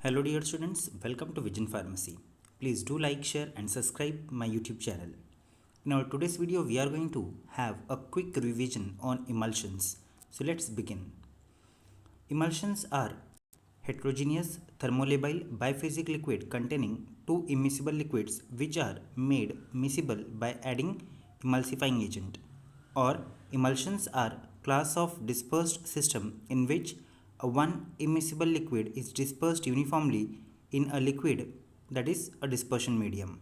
Hello dear students, welcome to Vision Pharmacy. Please do like, share and subscribe my YouTube channel. In our today's video, we are going to have a quick revision on emulsions. So let's begin. Emulsions are heterogeneous thermolabile biphasic liquid containing two immiscible liquids which are made miscible by adding emulsifying agent. Or emulsions are class of dispersed system in which a one immiscible liquid is dispersed uniformly in a liquid, that is a dispersion medium.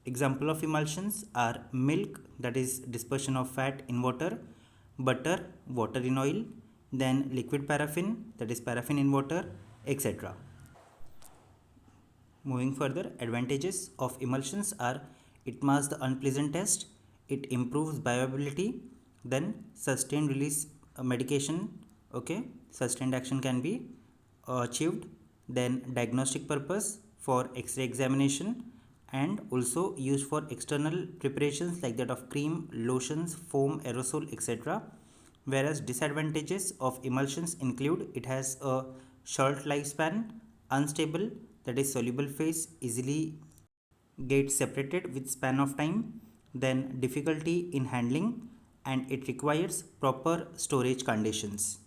Example of emulsions are milk, that is dispersion of fat in water, butter, water in oil, then liquid paraffin, that is paraffin in water, etc. Moving further, advantages of emulsions are it masks the unpleasant taste, it improves bioavailability, then sustained release medication, okay, sustained action can be achieved, then diagnostic purpose for X-ray examination, and also used for external preparations like that of cream, lotions, foam, aerosol, etc. Whereas disadvantages of emulsions include it has a short lifespan, unstable, that is soluble phase easily gets separated with span of time, then difficulty in handling, and it requires proper storage conditions.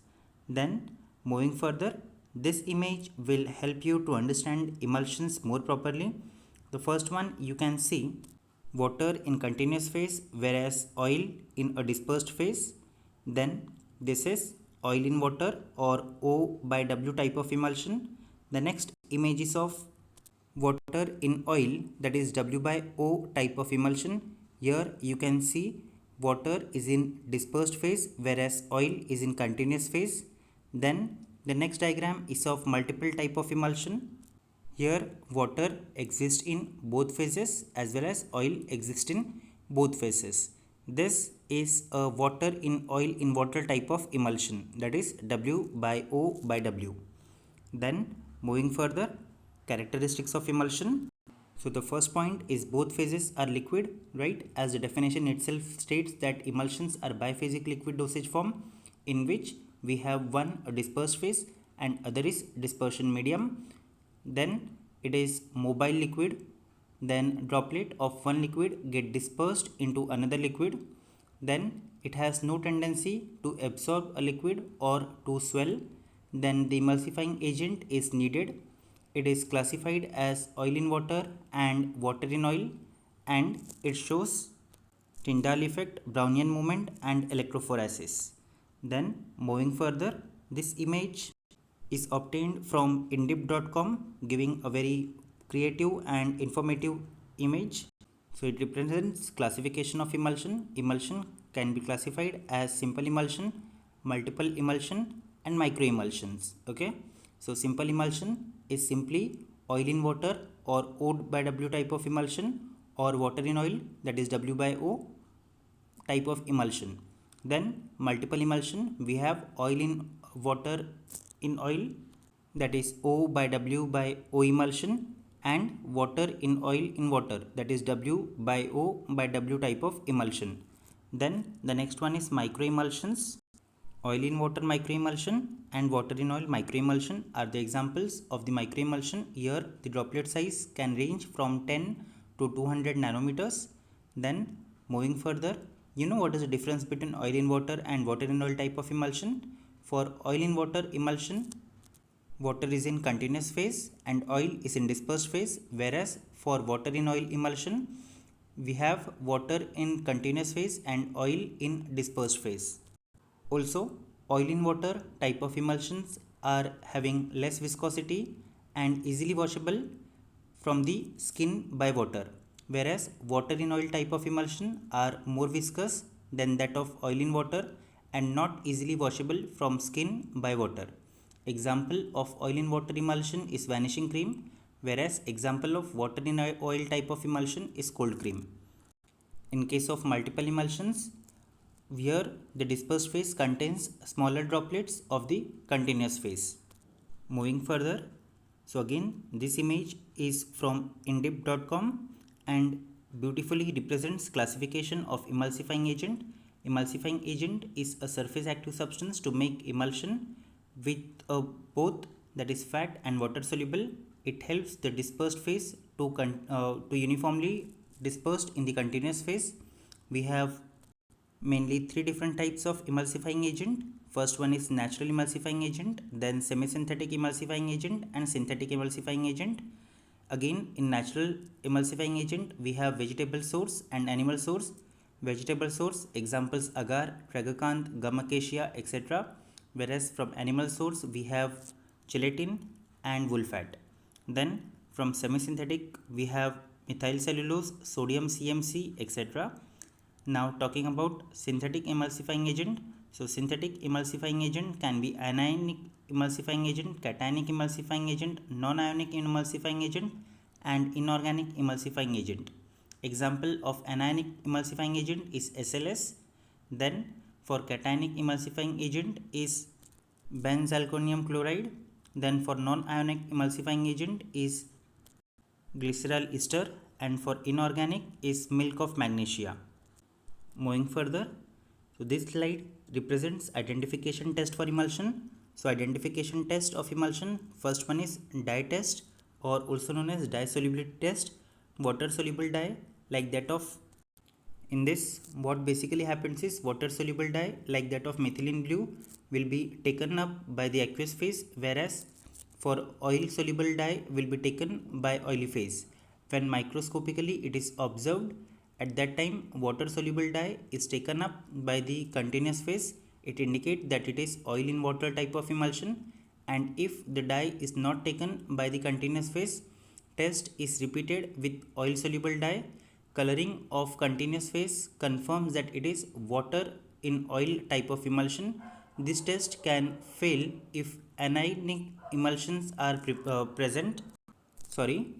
Then moving further, this image will help you to understand emulsions more properly. The first one you can see water in continuous phase whereas oil in a dispersed phase. Then this is oil in water or O by W type of emulsion. The next image is of water in oil, that is W by O type of emulsion. Here you can see water is in dispersed phase whereas oil is in continuous phase. Then the next diagram is of multiple type of emulsion. Here water exists in both phases as well as oil exists in both phases. This is a water in oil in water type of emulsion, that is W by O by W. Then moving further, characteristics of emulsion. So the first point is both phases are liquid, right? As the definition itself states that emulsions are biphasic liquid dosage form in which we have one a dispersed phase and other is dispersion medium. Then it is mobile liquid, then droplet of one liquid get dispersed into another liquid. Then it has no tendency to absorb a liquid or to swell. Then the emulsifying agent is needed. It is classified as oil in water and water in oil, and it shows Tyndall effect, Brownian movement and electrophoresis. Then moving further, this image is obtained from indip.com, giving a very creative and informative image. So it represents classification of emulsion. Emulsion can be classified as simple emulsion, multiple emulsion and micro emulsions. Okay, so simple emulsion is simply oil in water or O by W type of emulsion or water in oil, that is W by O type of emulsion. Then multiple emulsion, we have oil in water in oil, that is O by W by O emulsion, and water in oil in water, that is W by O by W type of emulsion. Then the next one is micro emulsions. Oil in water microemulsion and water in oil microemulsion are the examples of the microemulsion. Here the droplet size can range from 10 to 200 nanometers. Then moving further, you know what is the difference between oil in water and water in oil type of emulsion? For oil in water emulsion, water is in continuous phase and oil is in dispersed phase, whereas for water in oil emulsion, we have water in continuous phase and oil in dispersed phase. Also, oil in water type of emulsions are having less viscosity and easily washable from the skin by water, whereas water in oil type of emulsion are more viscous than that of oil in water and not easily washable from skin by water. Example of oil in water emulsion is vanishing cream, whereas example of water in oil type of emulsion is cold cream. In case of multiple emulsions, where the dispersed phase contains smaller droplets of the continuous phase. Moving further, so again this image is from indip.com and beautifully represents classification of emulsifying agent. Emulsifying agent is a surface active substance to make emulsion with both that is fat and water soluble. It helps the dispersed phase to uniformly dispersed in the continuous phase. We have mainly three different types of emulsifying agent. First one is natural emulsifying agent, then semi-synthetic emulsifying agent, and synthetic emulsifying agent. Again, in natural emulsifying agent, we have vegetable source and animal source. Vegetable source examples agar, tragacanth, gum acacia, etc. Whereas from animal source we have gelatin and wool fat. Then from semi-synthetic we have methyl cellulose, sodium CMC, etc. Now talking about synthetic emulsifying agent. So synthetic emulsifying agent can be anionic emulsifying agent, cationic emulsifying agent, non-ionic emulsifying agent, and inorganic emulsifying agent. Example of anionic emulsifying agent is SLS. Then for cationic emulsifying agent is benzalkonium chloride. Then for non-ionic emulsifying agent is glycerol ester, and for inorganic is milk of magnesia. Moving further, so this slide represents identification test for emulsion. So identification test of emulsion, first one is dye test, or also known as dye solubility test. Water soluble dye like that of, in this what basically happens is water soluble dye like that of methylene blue will be taken up by the aqueous phase, whereas for oil soluble dye will be taken by oily phase. When microscopically it is observed, at that time water soluble dye is taken up by the continuous phase. It indicates that it is oil in water type of emulsion, and if the dye is not taken by the continuous phase, test is repeated with oil soluble dye. Coloring of continuous phase confirms that it is water in oil type of emulsion. This test can fail if anionic emulsions are present. Sorry,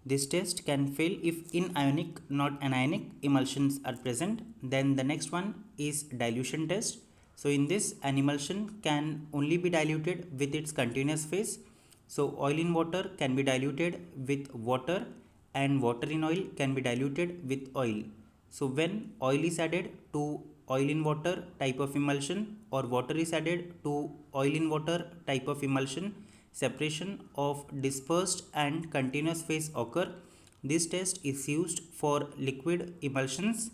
this test can fail if anionic, not anionic emulsions are present. Then the next one is dilution test. So in this, an emulsion can only be diluted with its continuous phase. So oil in water can be diluted with water, and water in oil can be diluted with oil. So when oil is added to oil in water type of emulsion, or water is added to oil in water type of emulsion, separation of dispersed and continuous phase occur. This test is used for liquid emulsions.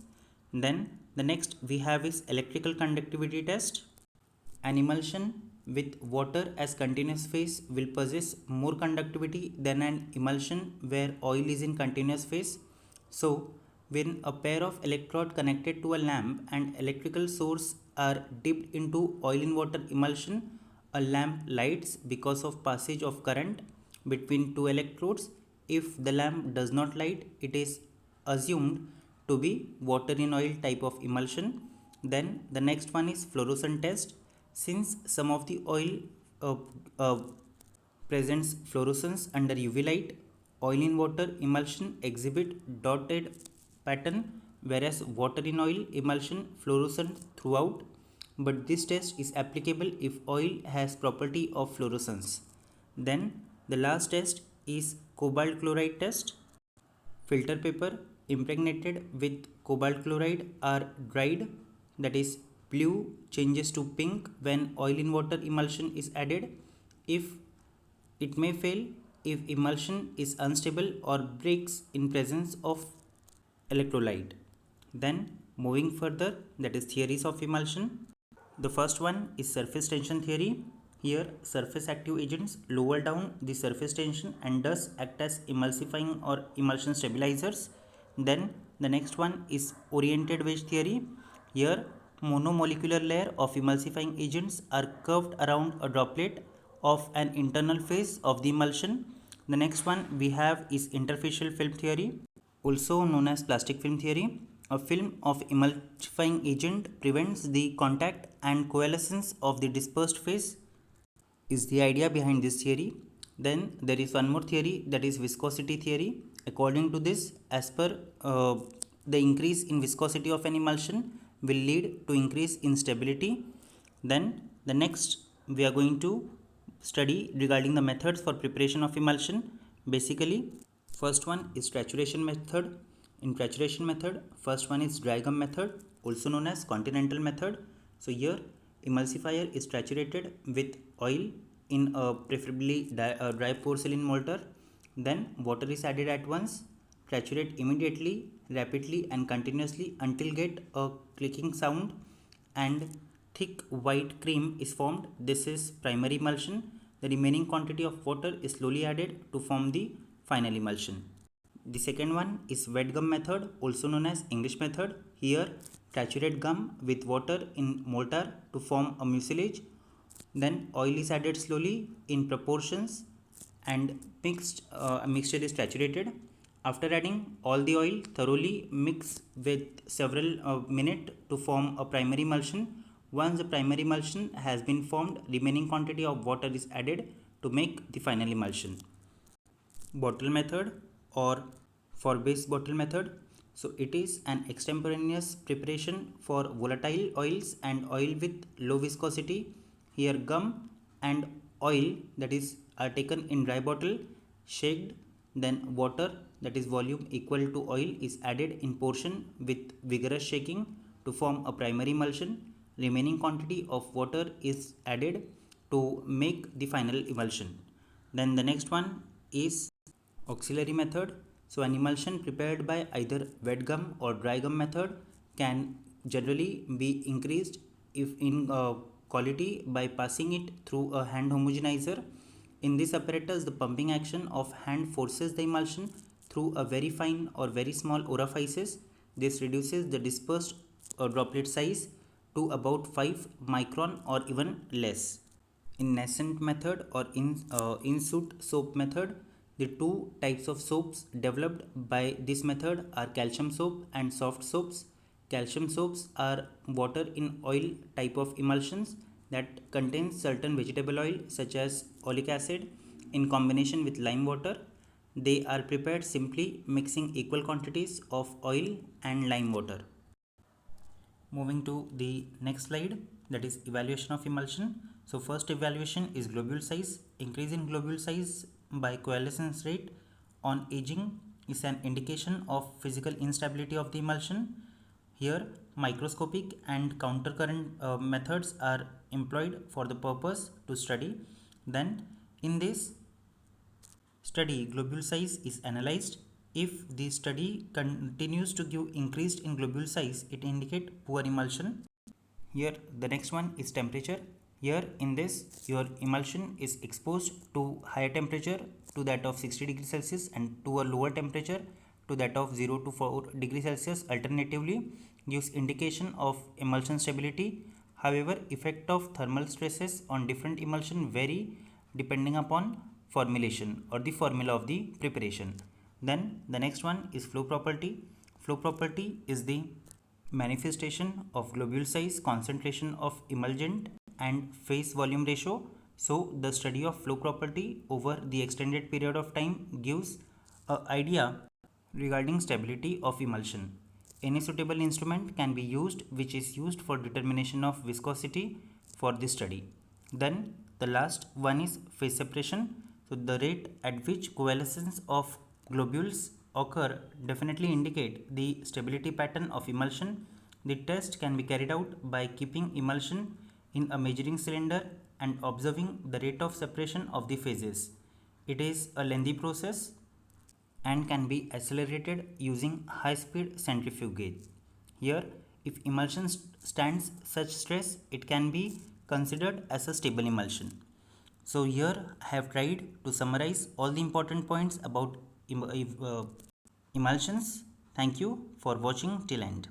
Then the next we have is electrical conductivity test. An emulsion with water as continuous phase will possess more conductivity than an emulsion where oil is in continuous phase. So when a pair of electrode connected to a lamp and electrical source are dipped into oil in water emulsion, a lamp lights because of passage of current between two electrodes. If the lamp does not light, it is assumed to be water in oil type of emulsion. Then the next one is fluorescent test. Since some of the oil uh, uh, presents fluorescence under UV light, oil in water emulsion exhibit dotted pattern, whereas water in oil emulsion fluorescent throughout. But this test is applicable if oil has property of fluorescence. Then the last test is cobalt chloride test. Filter paper impregnated with cobalt chloride are dried, that is blue changes to pink when oil in water emulsion is added. If it may fail if emulsion is unstable or breaks in presence of electrolyte. Then moving further, that is theories of emulsion. The first one is surface tension theory. Here surface active agents lower down the surface tension and thus act as emulsifying or emulsion stabilizers. Then the next one is oriented wedge theory. Here monomolecular layer of emulsifying agents are curved around a droplet of an internal phase of the emulsion. The next one we have is interfacial film theory, also known as plastic film theory. A film of emulsifying agent prevents the contact and coalescence of the dispersed phase is the idea behind this theory. Then there is one more theory, that is viscosity theory. According to this, as per the increase in viscosity of an emulsion will lead to increase in stability. Then the next we are going to study regarding the methods for preparation of emulsion. Basically, first one is saturation method. In saturation method, first one is dry gum method, also known as continental method. So here emulsifier is saturated with oil in a preferably dry porcelain mortar. Then water is added at once. Saturate immediately, rapidly and continuously until get a clicking sound and thick white cream is formed. This is primary emulsion. The remaining quantity of water is slowly added to form the final emulsion. The second one is wet gum method, also known as English method. Here saturate gum with water in mortar to form a mucilage. Then oil is added slowly in proportions and mixture is saturated. After adding all the oil, thoroughly mix with several minutes to form a primary emulsion. Once the primary emulsion has been formed, remaining quantity of water is added to make the final emulsion. Bottle method or Forbes bottle method. So it is an extemporaneous preparation for volatile oils and oil with low viscosity. Here gum and oil that is are taken in dry bottle, shaked, then water that is volume equal to oil is added in portion with vigorous shaking to form a primary emulsion. Remaining quantity of water is added to make the final emulsion. Then the next one is auxiliary method. So an emulsion prepared by either wet gum or dry gum method can generally be increased if in quality by passing it through a hand homogenizer. In this apparatus, the pumping action of hand forces the emulsion through a very fine or very small orifices. This reduces the dispersed droplet size to about 5 micron or even less. In nascent method or in suit soap method, the two types of soaps developed by this method are calcium soap and soft soaps. Calcium soaps are water in oil type of emulsions that contains certain vegetable oil such as oleic acid in combination with lime water. They are prepared simply mixing equal quantities of oil and lime water. Moving to the next slide, that is evaluation of emulsion. So first evaluation is globule size. Increase in globule size by coalescence rate on aging is an indication of physical instability of the emulsion. Here microscopic and countercurrent methods are employed for the purpose to study. Then in this study, globule size is analyzed. If the study continues to give increased in globule size, it indicates poor emulsion. Here the next one is temperature. Here in this your emulsion is exposed to higher temperature to that of 60 degrees Celsius and to a lower temperature to that of 0 to 4 degrees Celsius alternatively gives indication of emulsion stability. However, effect of thermal stresses on different emulsion vary depending upon formulation or the formula of the preparation. Then the next one is flow property. Flow property is the manifestation of globule size, concentration of emulgent and phase volume ratio. So the study of flow property over the extended period of time gives an idea regarding stability of emulsion. Any suitable instrument can be used which is used for determination of viscosity for this study. Then the last one is phase separation. So the rate at which coalescence of globules occur definitely indicate the stability pattern of emulsion. The test can be carried out by keeping emulsion in a measuring cylinder and observing the rate of separation of the phases. It is a lengthy process and can be accelerated using high-speed centrifuge. Here, if emulsion stands such stress, it can be considered as a stable emulsion. So here I have tried to summarize all the important points about emulsions. Thank you for watching till end.